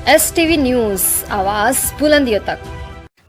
STV news आवाज़ बुलंदियों तक।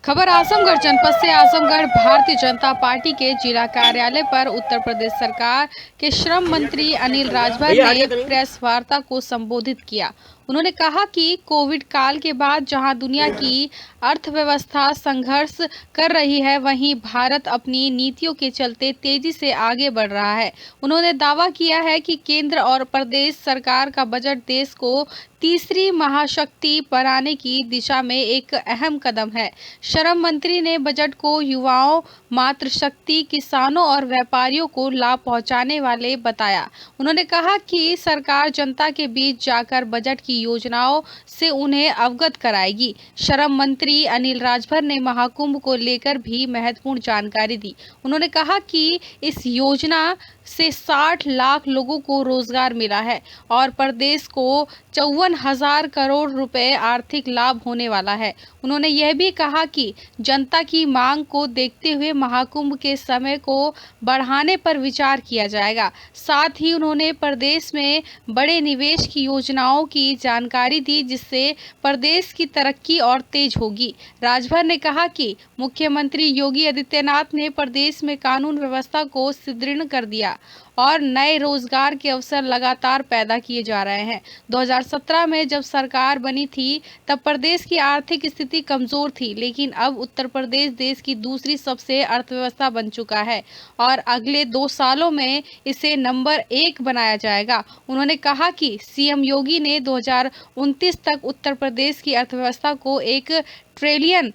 खबर आजमगढ़ जनपद से। आजमगढ़ भारतीय जनता पार्टी के जिला कार्यालय पर उत्तर प्रदेश सरकार के श्रम मंत्री अनिल राजभर ने प्रेस वार्ता को संबोधित किया। उन्होंने कहा कि कोविड काल के बाद जहां दुनिया की अर्थव्यवस्था संघर्ष कर रही है, वहीं भारत अपनी नीतियों के चलते तेजी से आगे बढ़ रहा है। उन्होंने दावा किया है कि केंद्र और प्रदेश सरकार का बजट देश को तीसरी महाशक्ति बनाने की दिशा में एक अहम कदम है। श्रम मंत्री ने बजट को युवाओं, मातृशक्ति, किसानों और व्यापारियों को लाभ पहुंचाने वाले बताया। उन्होंने कहा कि सरकार जनता के बीच जाकर बजट की योजनाओं से उन्हें अवगत कराएगी। श्रम मंत्री अनिल राजभर ने महाकुंभ को लेकर भी महत्वपूर्ण जानकारी दी। उन्होंने कहा कि इस योजना से 60 लाख लोगों को रोजगार मिला है और प्रदेश को 54,000 करोड़ रुपए आर्थिक लाभ होने वाला है। उन्होंने यह भी कहा कि जनता की मांग को देखते हुए महाकुंभ के समय को बढ़ाने पर विचार किया जाएगा। साथ ही उन्होंने प्रदेश में बड़े निवेश की योजनाओं की जानकारी दी, जिससे प्रदेश की तरक्की और तेज होगी। राजभर ने कहा कि मुख्यमंत्री योगी आदित्यनाथ ने प्रदेश में कानून व्यवस्था को सुदृढ़ कर दिया और नए रोजगार के अवसर लगातार पैदा किए जा रहे हैं। 2017 में जब सरकार बनी थी तब प्रदेश की आर्थिक स्थिति कमजोर थी, लेकिन अब उत्तर प्रदेश देश की दूसरी सबसे अर्थव्यवस्था बन चुका है और अगले 2 सालों में इसे नंबर 1 बनाया जाएगा। उन्होंने कहा कि सीएम योगी ने 2029 तक उत्तर प्रदेश की अर्थव्यवस्था को $1 ट्रिलियन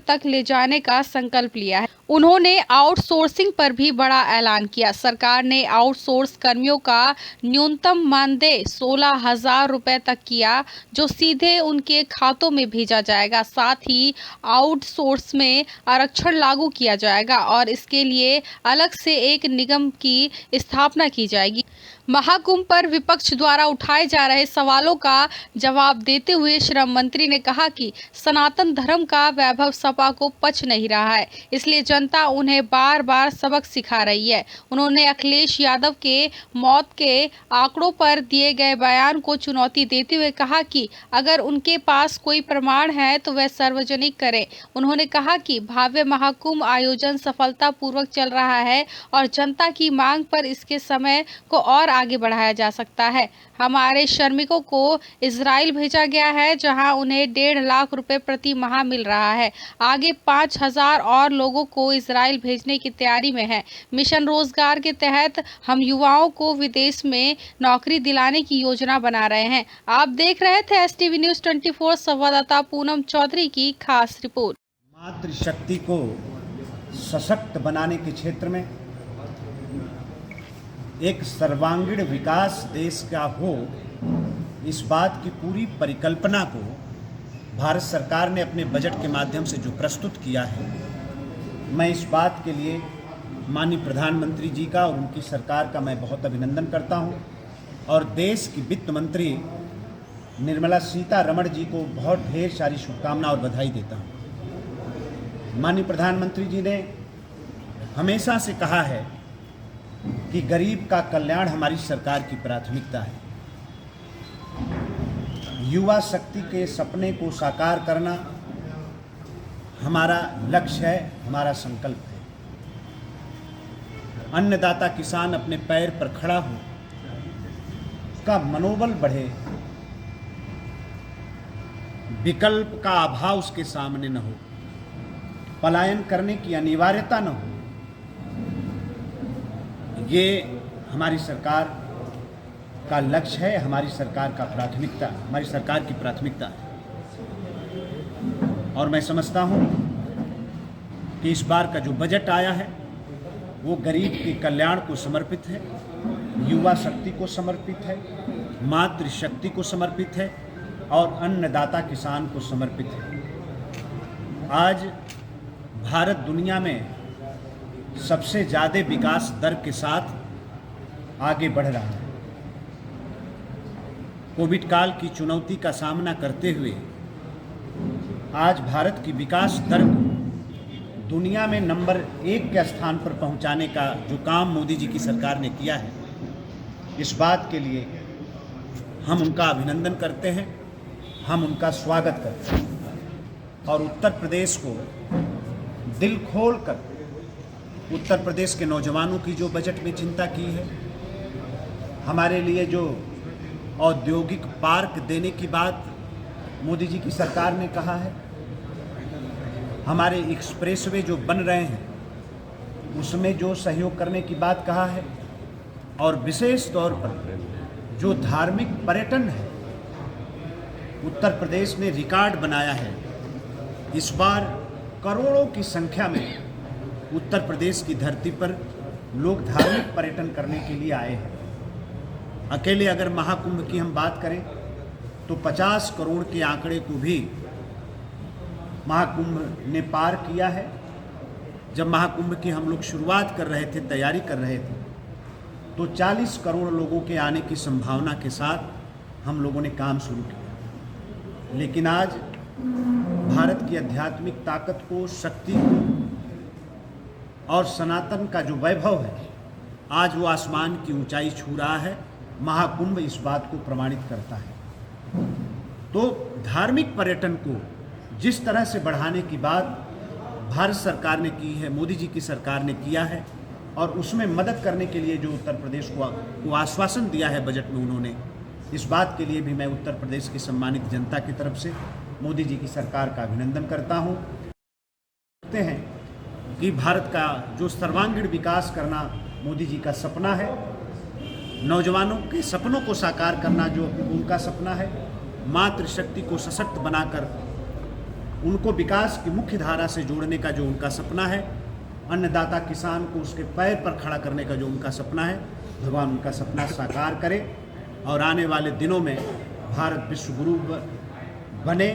तक ले जाने का संकल्प लिया है। उन्होंने आउटसोर्सिंग पर भी बड़ा ऐलान किया। सरकार ने आउटसोर्स कर्मियों का न्यूनतम मानदेय 16,000 रुपए तक किया, जो सीधे उनके खातों में भेजा जाएगा। साथ ही आउटसोर्स में आरक्षण लागू किया जाएगा और इसके लिए अलग से एक निगम की स्थापना की जाएगी। महाकुंभ पर विपक्ष द्वारा उठाए जा रहे सवालों का जवाब देते हुए श्रम मंत्री ने कहा कि सनातन धर्म का वैभव सपा को पच नहीं रहा है, इसलिए जनता उन्हें बार बार सबक सिखा रही है। उन्होंने अखिलेश यादव के मौत के आंकड़ों पर दिए गए बयान को चुनौती देते हुए कहा कि अगर उनके पास कोई प्रमाण है तो वह सार्वजनिक करें। उन्होंने कहा कि भव्य महाकुंभ आयोजन सफलतापूर्वक चल रहा है और जनता की मांग पर इसके समय को और आगे बढ़ाया जा सकता है। हमारे श्रमिकों को इजराइल भेजा गया है, जहां उन्हें 1.5 लाख रुपए प्रति माह मिल रहा है। आगे 5,000 और लोगों को इजराइल भेजने की तैयारी में है। मिशन रोजगार के तहत हम युवाओं को विदेश में नौकरी दिलाने की योजना बना रहे हैं। आप देख रहे थे STV न्यूज़ 24 संवाददाता पूनम चौधरी की खास रिपोर्ट। मातृशक्ति को सशक्त बनाने के क्षेत्र में एक सर्वांगीण विकास देश का हो, इस बात की पूरी परिकल्पना को भारत सरकार ने अपने बजट के माध्यम से जो प्रस्तुत किया है, मैं इस बात के लिए माननीय प्रधानमंत्री जी का और उनकी सरकार का मैं बहुत अभिनंदन करता हूं और देश की वित्त मंत्री निर्मला सीतारमण जी को बहुत ढेर सारी शुभकामना और बधाई देता हूं। माननीय प्रधानमंत्री जी ने हमेशा से कहा है कि गरीब का कल्याण हमारी सरकार की प्राथमिकता है। युवा शक्ति के सपने को साकार करना हमारा लक्ष्य है, हमारा संकल्प है। अन्नदाता किसान अपने पैर पर खड़ा हो, उसका मनोबल बढ़े, विकल्प का अभाव उसके सामने न हो, पलायन करने की अनिवार्यता न हो, ये हमारी सरकार का लक्ष्य है, हमारी सरकार का प्राथमिकता, हमारी सरकार की प्राथमिकता है। और मैं समझता हूँ कि इस बार का जो बजट आया है वो गरीब के कल्याण को समर्पित है, युवा शक्ति को समर्पित है, मातृशक्ति को समर्पित है और अन्नदाता किसान को समर्पित है। आज भारत दुनिया में सबसे ज़्यादा विकास दर के साथ आगे बढ़ रहा है। कोविड काल की चुनौती का सामना करते हुए आज भारत की विकास दर दुनिया में नंबर 1 के स्थान पर पहुंचाने का जो काम मोदी जी की सरकार ने किया है, इस बात के लिए हम उनका अभिनंदन करते हैं हम उनका स्वागत करते हैं और उत्तर प्रदेश को दिल खोल कर उत्तर प्रदेश के नौजवानों की जो बजट में चिंता की है, हमारे लिए जो औद्योगिक पार्क देने की बात मोदी जी की सरकार ने कहा है, हमारे एक्सप्रेसवे जो बन रहे हैं उसमें जो सहयोग करने की बात कहा है, और विशेष तौर पर जो धार्मिक पर्यटन है, उत्तर प्रदेश ने रिकॉर्ड बनाया है। इस बार करोड़ों की संख्या में उत्तर प्रदेश की धरती पर लोग धार्मिक पर्यटन करने के लिए आए हैं। अकेले अगर महाकुंभ की हम बात करें तो 50 करोड़ के आंकड़े को भी महाकुंभ ने पार किया है। जब महाकुंभ की हम लोग शुरुआत कर रहे थे, तैयारी कर रहे थे, तो 40 करोड़ लोगों के आने की संभावना के साथ हम लोगों ने काम शुरू किया। लेकिन आज भारत की आध्यात्मिक ताकत को, शक्ति को और सनातन का जो वैभव है, आज वो आसमान की ऊंचाई छू रहा है। महाकुंभ इस बात को प्रमाणित करता है। तो धार्मिक पर्यटन को जिस तरह से बढ़ाने की बात भारत सरकार ने की है, मोदी जी की सरकार ने किया है, और उसमें मदद करने के लिए जो उत्तर प्रदेश को आश्वासन दिया है बजट में उन्होंने, इस बात के लिए भी मैं उत्तर प्रदेश की सम्मानित जनता की तरफ से मोदी जी की सरकार का अभिनंदन करता हूँ। कहते हैं कि भारत का जो सर्वांगीण विकास करना मोदी जी का सपना है, नौजवानों के सपनों को साकार करना जो उनका सपना है, मातृशक्ति को सशक्त बनाकर उनको विकास की मुख्य धारा से जोड़ने का जो उनका सपना है, अन्नदाता किसान को उसके पैर पर खड़ा करने का जो उनका सपना है, भगवान उनका सपना साकार करे और आने वाले दिनों में भारत विश्व गुरु बने,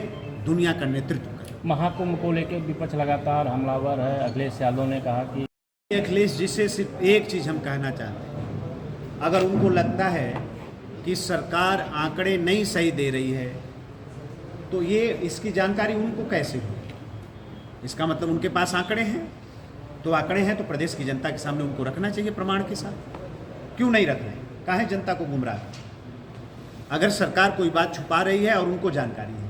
दुनिया का नेतृत्व करे। महाकुंभ को लेकर विपक्ष लगातार हमलावर है। अखिलेश यादव ने कहा कि अखिलेश जी से सिर्फ एक चीज़ हम कहना चाहते हैं, अगर उनको लगता है कि सरकार आंकड़े नहीं सही दे रही है तो ये इसकी जानकारी उनको कैसे हो? इसका मतलब उनके पास आंकड़े हैं, तो आंकड़े हैं तो प्रदेश की जनता के सामने उनको रखना चाहिए प्रमाण के साथ। क्यों नहीं रख रहे? काहे जनता को गुमराह? अगर सरकार कोई बात छुपा रही है और उनको जानकारी है,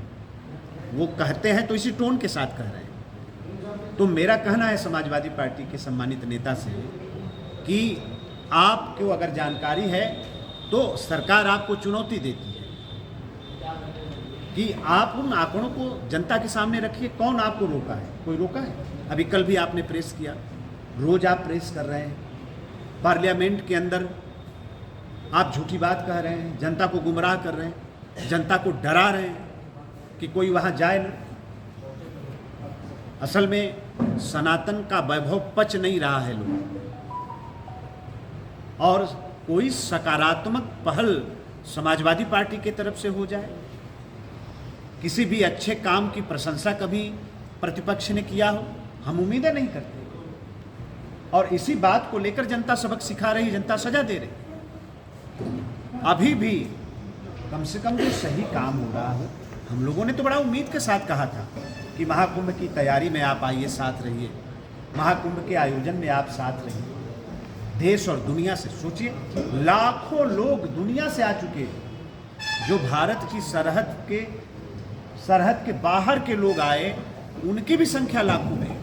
वो कहते हैं तो इसी टोन के साथ कह रहे हैं। तो मेरा कहना है समाजवादी पार्टी के सम्मानित नेता से कि आपको अगर जानकारी है तो सरकार आपको चुनौती देती है कि आप उन आंकड़ों को जनता के सामने रखिए। कौन आपको रोका है? कोई रोका है? अभी कल भी आपने प्रेस किया, रोज आप प्रेस कर रहे हैं, पार्लियामेंट के अंदर आप झूठी बात कह रहे हैं, जनता को गुमराह कर रहे हैं, जनता को डरा रहे हैं कि कोई वहाँ जाए ना। असल में सनातन का वैभव पच नहीं रहा है लोग, और कोई सकारात्मक पहल समाजवादी पार्टी की तरफ से हो जाए, किसी भी अच्छे काम की प्रशंसा कभी प्रतिपक्ष ने किया हो, हम उम्मीदें नहीं करते। और इसी बात को लेकर जनता सबक सिखा रही, जनता सजा दे रही। अभी भी कम से कम जो सही काम हो रहा हो, हम लोगों ने तो बड़ा उम्मीद के साथ कहा था कि महाकुंभ की तैयारी में आप आइए, साथ रहिए, महाकुंभ के आयोजन में आप साथ रहिए। देश और दुनिया से सोचिए, लाखों लोग दुनिया से आ चुके हैं। जो भारत की सरहद के बाहर के लोग आए, उनकी भी संख्या लाखों में है।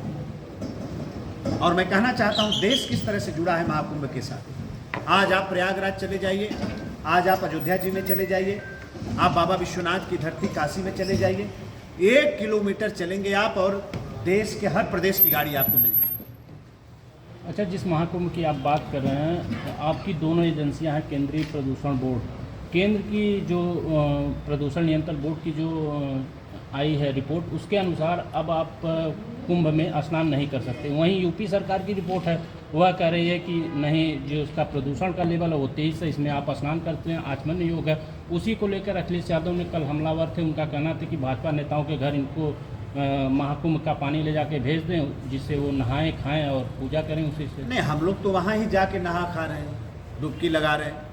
और मैं कहना चाहता हूं, देश किस तरह से जुड़ा है महाकुंभ के साथ। आज आप प्रयागराज चले जाइए, आज आप अयोध्या जी में चले जाइए, आप बाबा विश्वनाथ की धरती काशी में चले जाइए, 1 किलोमीटर चलेंगे आप और देश के हर प्रदेश की गाड़ी आपको मिल जाएगी। अच्छा, जिस महाकुंभ की आप बात कर रहे हैं, आपकी दोनों एजेंसियां हैं, केंद्रीय प्रदूषण बोर्ड, केंद्र की जो प्रदूषण नियंत्रण बोर्ड की जो आई है रिपोर्ट, उसके अनुसार अब आप कुंभ में स्नान नहीं कर सकते। वहीं यूपी सरकार की रिपोर्ट है, वह कह रही है कि नहीं, जो उसका प्रदूषण का लेवल है वो 23 है, इसमें आप स्नान करते हैं, आचमन योग है। उसी को लेकर अखिलेश यादव ने कल हमलावर थे, उनका कहना था कि भाजपा नेताओं के घर इनको महाकुंभ का पानी ले जाके भेज दें, जिससे वो नहाएं, खाएं और पूजा करें उसी से। नहीं, हम लोग तो वहाँ ही जाके नहा खा रहे हैं, डुबकी लगा रहे हैं,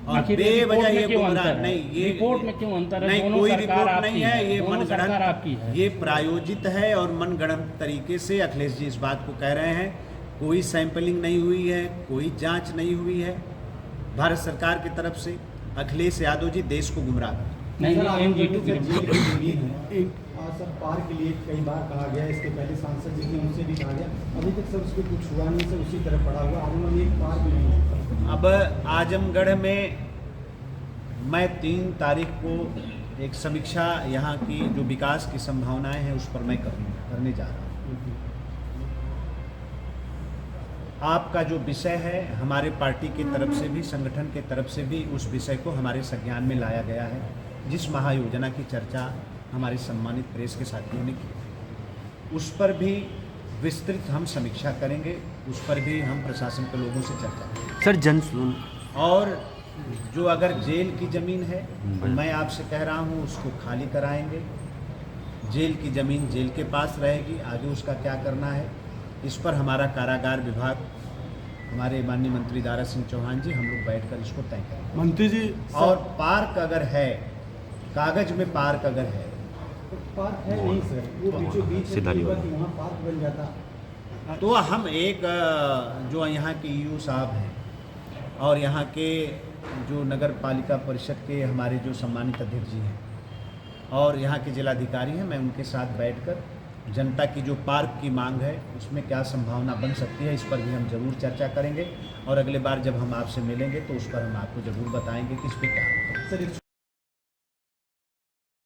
और आखिर बेवजह ये क्यों गुमराह अंतर है? नहीं, ये रिपोर्ट में क्यों अंतर है? नहीं, दोनों कोई सरकार रिपोर्ट आपकी नहीं है, ये दोनों सरकार आपकी है। ये प्रायोजित है और मनगढ़ंत तरीके से अखिलेश जी इस बात को कह रहे हैं। कोई सैंपलिंग नहीं हुई है, कोई जांच नहीं हुई है भारत सरकार की तरफ से। अखिलेश यादव जी देश को गुमराह कर रहे हैं। नहीं सर, नहीं आजमगढ़ में NG2 सर जेल की जमीन है और सर पार्क के लिए कई बार कहा गया, इसके पहले सांसद जी थे उनसे भी कहा गया, अभी तक सर उस पर कुछ हुआ नहीं, सर उसी तरह पड़ा हुआ। आजमगढ़ में एक पार्क नहीं है। अब आजमगढ़ में मैं 3 तारीख को एक समीक्षा यहाँ की जो विकास की संभावनाएं हैं उस पर मैं करने जा रहा हूँ। आपका जो विषय है हमारे पार्टी की तरफ से भी, संगठन की तरफ से भी उस विषय को हमारे संज्ञान में लाया गया है। जिस महायोजना की चर्चा हमारे सम्मानित प्रेस के साथियों ने की, उस पर भी विस्तृत हम समीक्षा करेंगे, उस पर भी हम प्रशासन के लोगों से चर्चा करेंगे। सर और जो अगर जेल की ज़मीन है मैं आपसे कह रहा हूँ उसको खाली कराएंगे। जेल की ज़मीन जेल के पास रहेगी, आगे उसका क्या करना है इस पर हमारा कारागार विभाग, हमारे माननीय मंत्री दारा सिंह चौहान जी, हम लोग बैठकर इसको तय करेंगे। मंत्री जी और पार्क अगर है, कागज में पार्क अगर है, पार्क है नहीं सर, वो बीचों बीच वहाँ पार्क बन जाता। तो हम एक जो यहाँ के ईओ साहब हैं और यहाँ के जो नगर पालिका परिषद के हमारे जो सम्मानित अध्यक्ष जी हैं और यहाँ के जिलाधिकारी हैं, मैं उनके साथ बैठकर जनता की जो पार्क की मांग है उसमें क्या संभावना बन सकती है इस पर भी हम जरूर चर्चा करेंगे। और अगले बार जब हम आपसे मिलेंगे तो उस पर हम आपको जरूर बताएंगे कि इस पर क्या होगा। सर